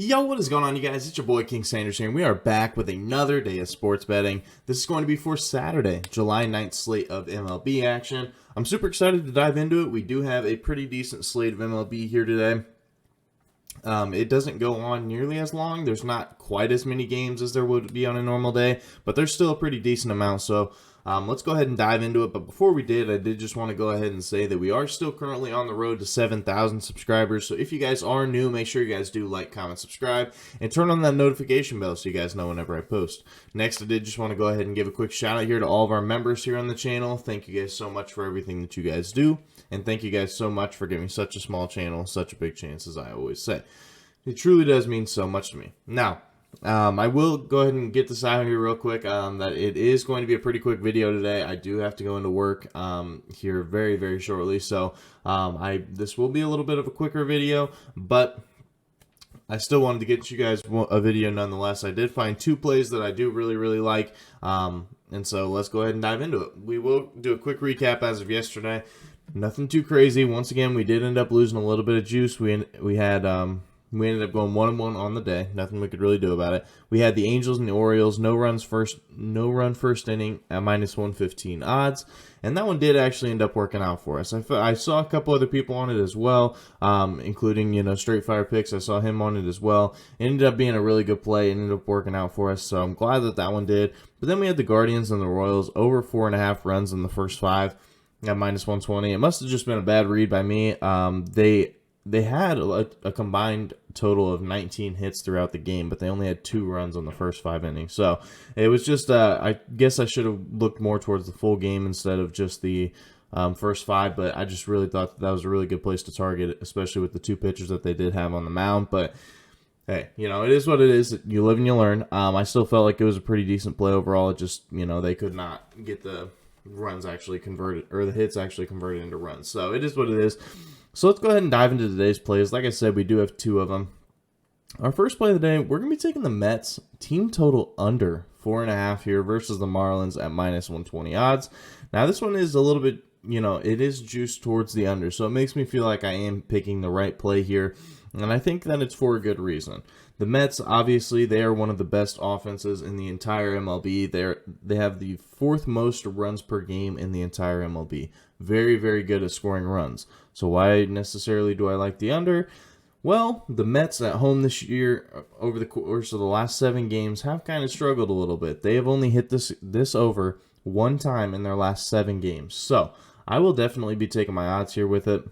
Yo, what is going on, you guys? It's your boy King Sanders here, and we are back with another day of sports betting. This is going to be for Saturday, July 9th slate of MLB action. I'm super excited to dive into it. We do have a pretty decent slate of MLB here today. It doesn't go on nearly as long. There's not quite as many games as there would be on a normal day, but there's still a pretty decent amount, so let's go ahead and dive into it. But before we did, I did just want to go ahead and say that we are still currently on the road to 7,000 subscribers. So if you guys are new, make sure you guys do like, comment, subscribe, and turn on that notification bell so you guys know whenever I post. Next, I did just want to go ahead and give a quick shout out here to all of our members here on the channel. Thank you guys so much for everything that you guys do. And thank you guys so much for giving such a small channel such a big chance, as I always say. It truly does mean so much to me. Now, I will go ahead and get this out here real quick, that it is going to be a pretty quick video today. I do have to go into work here very, very shortly, so this will be a little bit of a quicker video, but I still wanted to get you guys a video nonetheless. I did find two plays that I do really, really like, and so let's go ahead and dive into it. We will do a quick recap as of yesterday. Nothing too crazy. Once again, we did end up losing a little bit of juice. We ended up going 1-1 on the day. Nothing we could really do about it. We had the Angels and the Orioles, no run first inning at -115 odds, and that one did actually end up working out for us. I saw a couple other people on it as well, including Straight Fire Picks. I saw him on it as well. It ended up being a really good play. It ended up working out for us, so I'm glad that that one did. But then we had the Guardians and the Royals over 4.5 runs in the first 5 at -120. It must have just been a bad read by me. They had a combined total of 19 hits throughout the game, but they only had 2 runs on the first 5 innings. So it was just, I guess I should have looked more towards the full game instead of just the first 5, but I just really thought that was a really good place to target, especially with the 2 pitchers that they did have on the mound. But hey, it is what it is. You live and you learn. I still felt like it was a pretty decent play overall. It just, they could not get the runs actually converted, or the hits actually converted into runs. So it is what it is. So let's go ahead and dive into today's plays. Like I said, we do have 2 of them. Our first play of the day, we're going to be taking the Mets team total under 4.5 here versus the Marlins at -120 odds. Now this one is a little bit, it is juiced towards the under, so it makes me feel like I am picking the right play here, and I think that it's for a good reason. The Mets, obviously, they are one of the best offenses in the entire MLB. They have the 4th most runs per game in the entire MLB. Very, very good at scoring runs. So why necessarily do I like the under? Well, the Mets at home this year, over the course of the last 7 games, have kind of struggled a little bit. They have only hit this over 1 time in their last 7 games. So I will definitely be taking my odds here with it.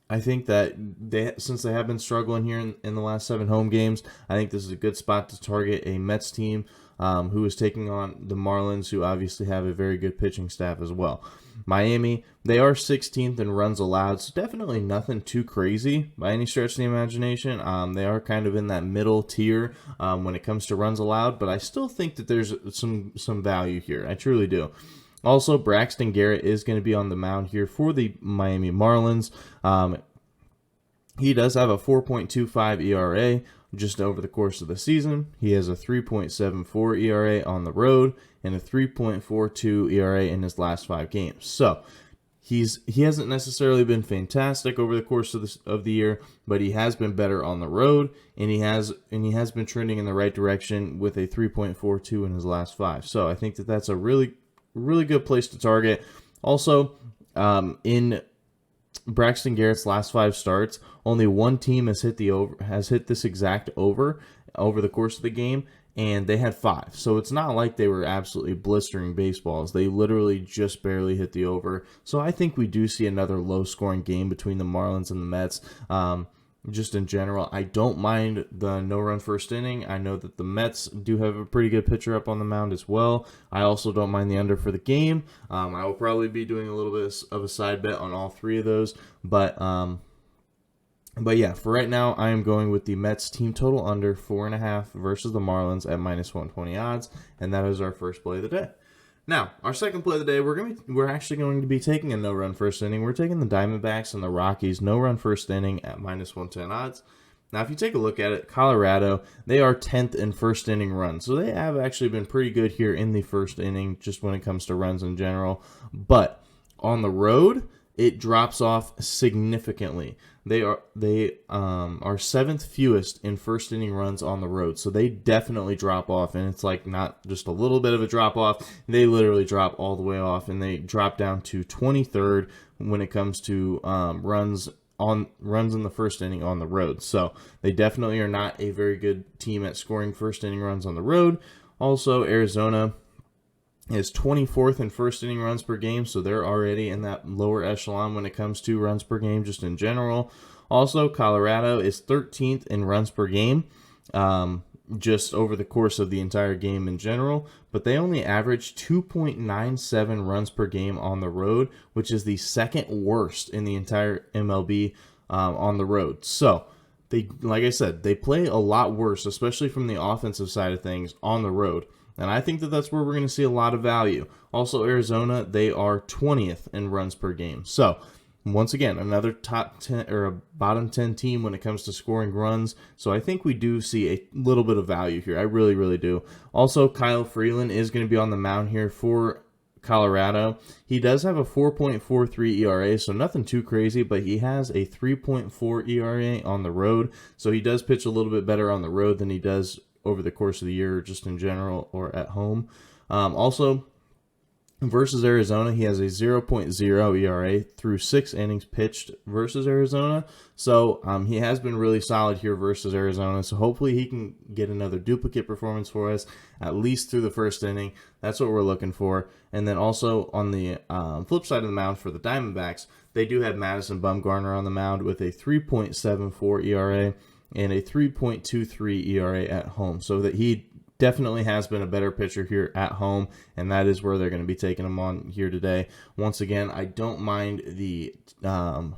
I think that since they have been struggling here in the last 7 home games, I think this is a good spot to target a Mets team who is taking on the Marlins, who obviously have a very good pitching staff as well. Miami, they are 16th in runs allowed, so definitely nothing too crazy by any stretch of the imagination. They are kind of in that middle tier when it comes to runs allowed, but I still think that there's some value here. I truly do. Also, Braxton Garrett is going to be on the mound here for the Miami Marlins. He does have a 4.25 ERA just over the course of the season. He has a 3.74 ERA on the road and a 3.42 ERA in his last 5 games. So he hasn't necessarily been fantastic over the course of the year, but he has been better on the road, and he has been trending in the right direction with a 3.42 in his last 5. So I think that that's a really good place to target. Also, in Braxton Garrett's last 5 starts, only 1 team has hit this exact over the course of the game, and they had 5. So it's not like they were absolutely blistering baseballs. They literally just barely hit the over. So I think we do see another low-scoring game between the Marlins and the Mets. Just in general, I don't mind the no-run first inning. I know that the Mets do have a pretty good pitcher up on the mound as well. I also don't mind the under for the game. I will probably be doing a little bit of a side bet on all 3 of those. But yeah, for right now, I am going with the Mets team total under 4.5 versus the Marlins at -120 odds, and that is our first play of the day. Now, our second play of the day, we're actually going to be taking a no-run first inning. We're taking the Diamondbacks and the Rockies no-run first inning at -110 odds. Now, if you take a look at it, Colorado, they are 10th in first inning runs. So they have actually been pretty good here in the first inning, just when it comes to runs in general. But on the road, it drops off significantly. They are 7th fewest in first inning runs on the road, so they definitely drop off, and it's like not just a little bit of a drop off. They literally drop all the way off, and they drop down to 23rd when it comes to runs in the first inning on the road. So they definitely are not a very good team at scoring first inning runs on the road. Also, Arizona is 24th in first inning runs per game, so they're already in that lower echelon when it comes to runs per game just in general. Also, Colorado is 13th in runs per game, just over the course of the entire game in general, but they only average 2.97 runs per game on the road, which is the second worst in the entire MLB on the road. So, like I said, they play a lot worse, especially from the offensive side of things on the road. And I think that that's where we're going to see a lot of value. Also, Arizona, they are 20th in runs per game. So, once again, another top 10 or a bottom 10 team when it comes to scoring runs. So, I think we do see a little bit of value here. I really, really do. Also, Kyle Freeland is going to be on the mound here for Colorado. He does have a 4.43 ERA, so nothing too crazy, but he has a 3.4 ERA on the road. So, he does pitch a little bit better on the road than he does over the course of the year, just in general or at home. Also, versus Arizona, he has a 0.0 ERA through 6 innings pitched versus Arizona. So he has been really solid here versus Arizona. So hopefully he can get another duplicate performance for us, at least through the first inning. That's what we're looking for. And then also on the flip side of the mound for the Diamondbacks, they do have Madison Bumgarner on the mound with a 3.74 ERA. And a 3.23 ERA at home. So that he definitely has been a better pitcher here at home, and that is where they're going to be taking him on here today. Once again, I don't mind the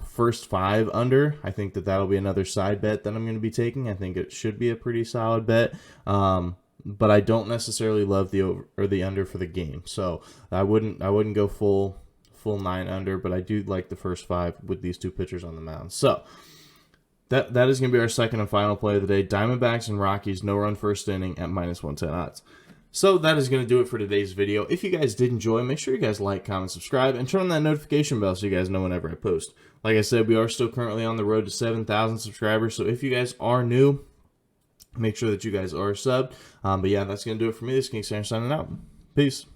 first 5 under. I think that that'll be another side bet that I'm going to be taking. I think it should be a pretty solid bet. But I don't necessarily love the over or the under for the game. So I wouldn't go full 9 under, but I do like the first 5 with these two pitchers on the mound. So That is going to be our second and final play of the day. Diamondbacks and Rockies, no run first inning at -110 odds. So that is going to do it for today's video. If you guys did enjoy, make sure you guys like, comment, subscribe, and turn on that notification bell so you guys know whenever I post. Like I said, we are still currently on the road to 7,000 subscribers. So if you guys are new, make sure that you guys are subbed. But yeah, that's going to do it for me. This is King Sam signing out. Peace.